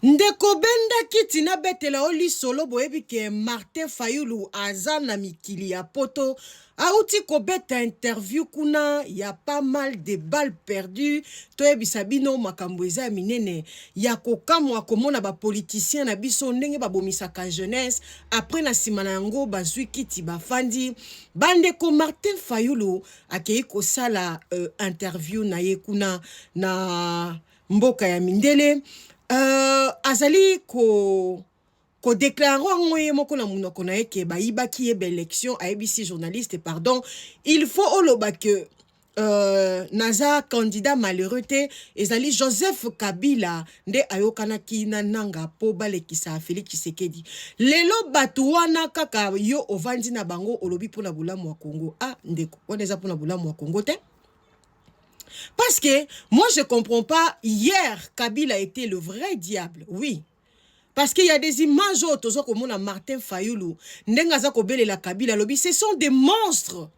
Ndeko benda kiti na betela oli solo boyebi ke Martin Fayulu aza na mikili ya poto auti kobeta interview kuna ya pas mal de balles perdues toyebisa bino makambo eza minene ya kokamwa komona ba politicien na biso ndenge babomisaka jeunesse après na sima na yango bazwi kiti bafandi bandeko Martin Fayulu akei kosala interview na ye kuna na mboka ya mindele azali ko déclare ngoye moko na munoko na yeke bayibaki ye élection ABC journaliste pardon il faut oloba que naza candidat malheureux te ezali Joseph Kabila nde ayokanaki na nanga po balekisa Félix Tshisekedi lelo batu wana kaka yo ovandi na bango olobi pona bulamu wa Congo ndeko wana eza pona bulamu wa Congo te. Parce que moi je comprends pas, hier Kabila était le vrai diable, oui. Parce qu'il y a des images autour comme on a Martin Fayulu, Nengaza Kobele la Kabila lobby, ce sont des monstres.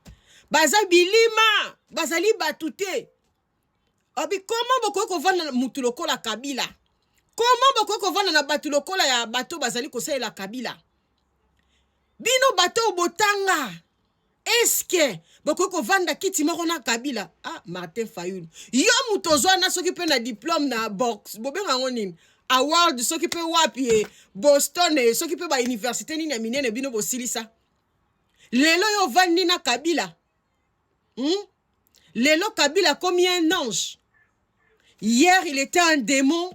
Baza bilima, bazali batute. Abi comment boko vana mutuloko la Kabila? Comment boko vana na batuloko la ya bato bazali kosai la Kabila? Bino bato botanga. Est-ce que boko vanda kiti moko na Kabila Martin Fayulu yo mutozwa na soki pe na diplôme na box bobenga ngoni award soki pe wapi Boston soki pe ba université ni na minene bino bosilisa lelo yo vandi na Kabila lelo Kabila comme un ange hier il était un démon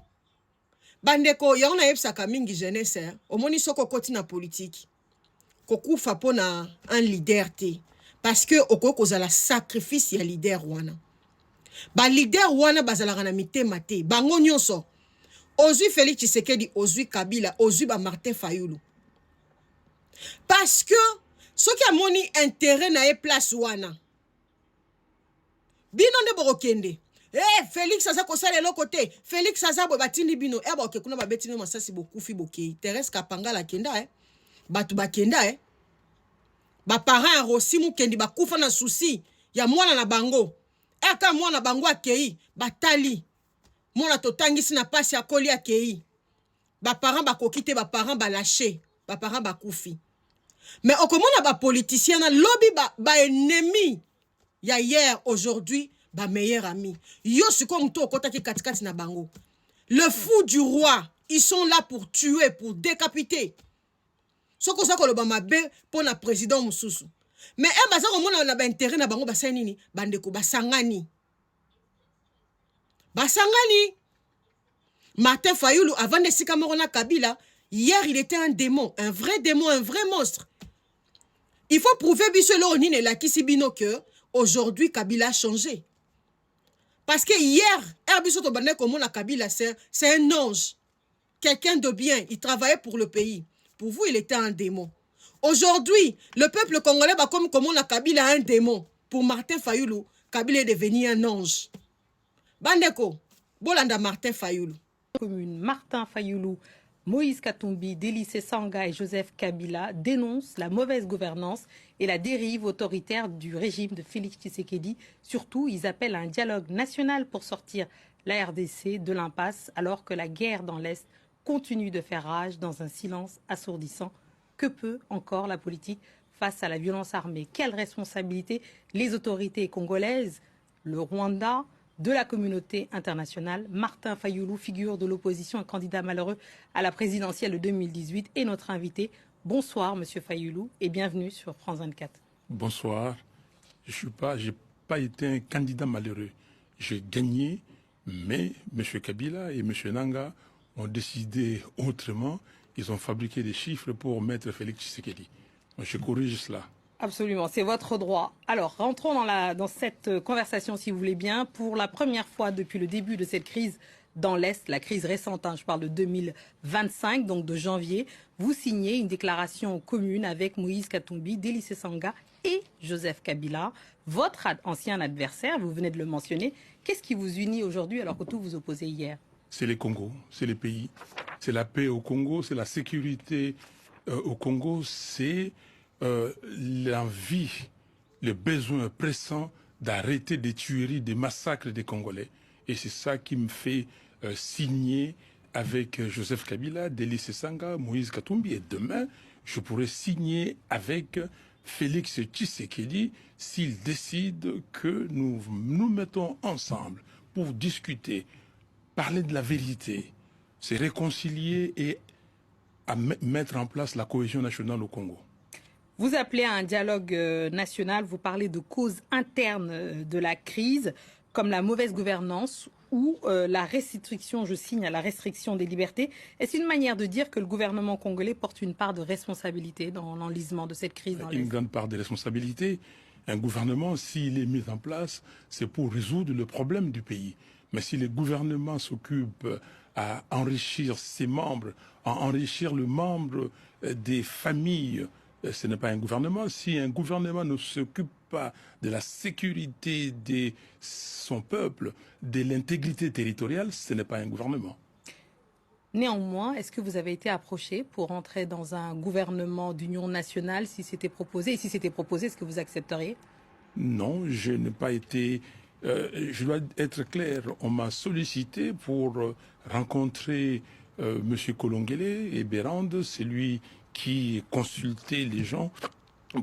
bandeko yo na yebsaka mingi jeunesse omoni soko koti na politique kokufa pona un leader te parce que okoko zala sacrifice ya leader wana ba leader wana bazalaka na mitema te bango nyonso ozwi Félix Tshisekedi ozwi Kabila ozwi ba Martin Fayulu parce que soki amoni intérêt na e place wana bino nde borokende Félix aza kosala eloko te Félix aza bo batindi bino boke kuna babetini masasi bokufi bokei Thérèse Kapangala kenda batu bakenda ba parents rosi mukendi bakufa na souci ya mwana na bango aka mwana bango akei batali mwana totangisi na pasi ya koli akei ba parents bakokite ba parents balaché ba parents bakufi mais okomona ba politiciens na lobby ba ennemi ya hier aujourd'hui ba meilleur ami yo siko mto okotaki katikati na bango le fou du roi ils sont là pour tuer pour décapiter. Soko sako lo bamabe pour na président mususu. Mais baza ko mona na ba intérêt na bango basai nini bandeko basangani. Basangani. Martin Fayulu avant de sika moko na Kabila, hier il était un démon, un vrai monstre. Il faut prouver biselo nini la kisibino que aujourd'hui Kabila a changé. Parce que hier Herbiso to bandeko mona Kabila c'est un ange. Quelqu'un de bien, il travaillait pour le pays. Pour vous, il était un démon. Aujourd'hui, le peuple congolais, comme on a Kabila un démon. Pour Martin Fayulu, Kabila est devenu un ange. Bandeko, Bolanda Martin Fayulu. Commune Martin Fayulu, Moïse Katumbi, Délice Sanga et Joseph Kabila dénoncent la mauvaise gouvernance et la dérive autoritaire du régime de Félix Tshisekedi. Surtout, ils appellent à un dialogue national pour sortir la RDC de l'impasse alors que la guerre dans l'Est continue de faire rage dans un silence assourdissant. Que peut encore la politique face à la violence armée? Quelle responsabilité les autorités congolaises, le Rwanda, de la communauté internationale? Martin Fayulu, figure de l'opposition, un candidat malheureux à la présidentielle de 2018, est notre invité. Bonsoir, Monsieur Fayulu, et bienvenue sur France 24. Bonsoir. Je n'ai pas été un candidat malheureux. J'ai gagné, mais M. Kabila et M. Nanga ont décidé autrement. Ils ont fabriqué des chiffres pour mettre Félix Tshisekedi. Je corrige cela. Absolument, c'est votre droit. Alors, rentrons dans cette conversation, si vous voulez bien. Pour la première fois depuis le début de cette crise dans l'Est, la crise récente, je parle de 2025, donc de janvier, vous signez une déclaration commune avec Moïse Katumbi, Délice Sanga et Joseph Kabila, votre ancien adversaire, vous venez de le mentionner. Qu'est-ce qui vous unit aujourd'hui alors que tout vous opposait hier? C'est les Congos, c'est les pays, c'est la paix au Congo, c'est la sécurité au Congo, c'est l'envie, le besoin pressant d'arrêter des tueries, des massacres des Congolais. Et c'est ça qui me fait signer avec Joseph Kabila, Delis Sanga, Moïse Katumbi, et demain, je pourrais signer avec Félix Tshisekedi s'il décide que nous nous mettons ensemble pour discuter, parler de la vérité, se réconcilier et à mettre en place la cohésion nationale au Congo. Vous appelez à un dialogue national, vous parlez de causes internes de la crise, comme la mauvaise gouvernance ou la restriction, je signe à la restriction des libertés. Est-ce une manière de dire que le gouvernement congolais porte une part de responsabilité dans l'enlisement de cette crise dans Une grande part de responsabilité. Un gouvernement, s'il est mis en place, c'est pour résoudre le problème du pays. Mais si le gouvernement s'occupe à enrichir ses membres, à enrichir le membre des familles, ce n'est pas un gouvernement. Si un gouvernement ne s'occupe pas de la sécurité de son peuple, de l'intégrité territoriale, ce n'est pas un gouvernement. Néanmoins, est-ce que vous avez été approché pour entrer dans un gouvernement d'union nationale si c'était proposé? Et si c'était proposé, est-ce que vous accepteriez? Non, je n'ai pas été... je dois être clair, on m'a sollicité pour rencontrer M. Kolongele et Bérande, c'est lui qui consultait les gens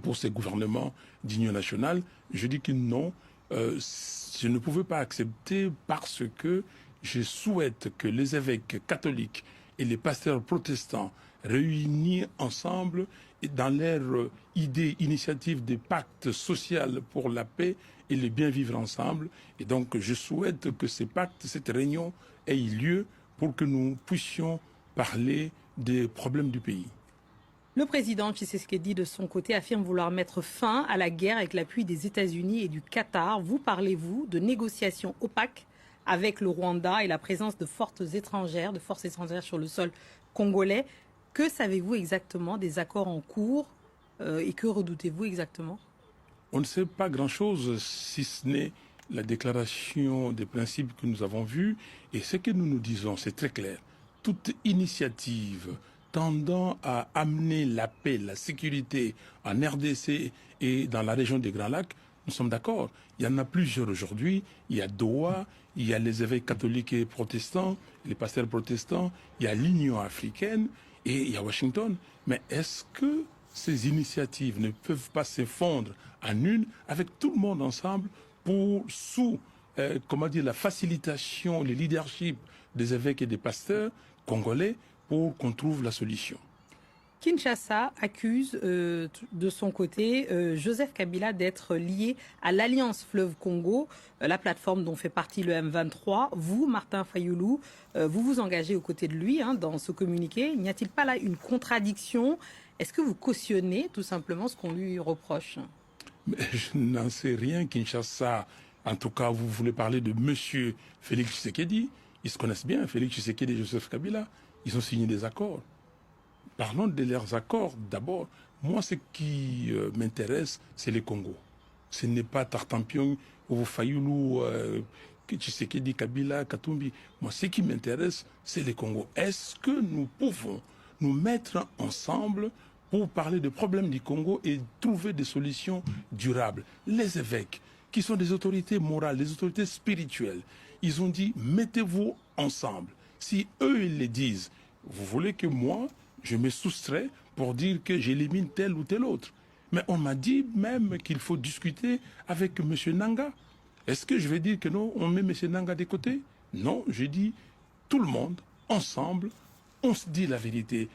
pour ces gouvernements d'union nationale. Je dis que non, je ne pouvais pas accepter parce que je souhaite que les évêques catholiques et les pasteurs protestants réunis ensemble dans leur idée, initiative de pacte social pour la paix et le bien vivre ensemble. Et donc je souhaite que ces pactes, cette réunion ait lieu pour que nous puissions parler des problèmes du pays. Le président Tshisekedi, de son côté, affirme vouloir mettre fin à la guerre avec l'appui des États-Unis et du Qatar. Vous parlez-vous de négociations opaques avec le Rwanda et la présence de forces étrangères sur le sol congolais? Que savez-vous exactement des accords en cours et que redoutez-vous exactement? On ne sait pas grand-chose si ce n'est la déclaration des principes que nous avons vus. Et ce que nous nous disons, c'est très clair. Toute initiative tendant à amener la paix, la sécurité en RDC et dans la région des Grands Lacs, nous sommes d'accord. Il y en a plusieurs aujourd'hui. Il y a Doha, il y a les évêques catholiques et protestants, les pasteurs protestants, il y a l'Union africaine et il y a Washington. Mais est-ce que ces initiatives ne peuvent pas se fondre en une avec tout le monde ensemble pour, sous la facilitation, le leadership des évêques et des pasteurs congolais pour qu'on trouve la solution? Kinshasa accuse de son côté Joseph Kabila d'être lié à l'Alliance Fleuve Congo, la plateforme dont fait partie le M23. Vous, Martin Fayulu, vous vous engagez aux côtés de lui dans ce communiqué. N'y a-t-il pas là une contradiction? Est-ce que vous cautionnez tout simplement ce qu'on lui reproche? Mais je n'en sais rien. Kinshasa, en tout cas, vous voulez parler de M. Félix Tshisekedi. Ils se connaissent bien, Félix Tshisekedi et Joseph Kabila. Ils ont signé des accords. Parlons de leurs accords d'abord. Moi, ce qui m'intéresse, c'est le Congo. Ce n'est pas Tartampion ou Fayulu, Tshisekedi, Kabila, Katumbi. Moi, ce qui m'intéresse, c'est le Congo. Est-ce que nous pouvons nous mettre ensemble pour parler des problèmes du Congo et trouver des solutions durables? Les évêques, qui sont des autorités morales, des autorités spirituelles, ils ont dit, mettez-vous ensemble. Si eux, ils le disent, vous voulez que moi, je me soustrais pour dire que j'élimine tel ou tel autre. Mais on m'a dit même qu'il faut discuter avec M. Nanga. Est-ce que je vais dire que non, on met M. Nanga de côté? Non, je dis tout le monde, ensemble, on se dit la vérité.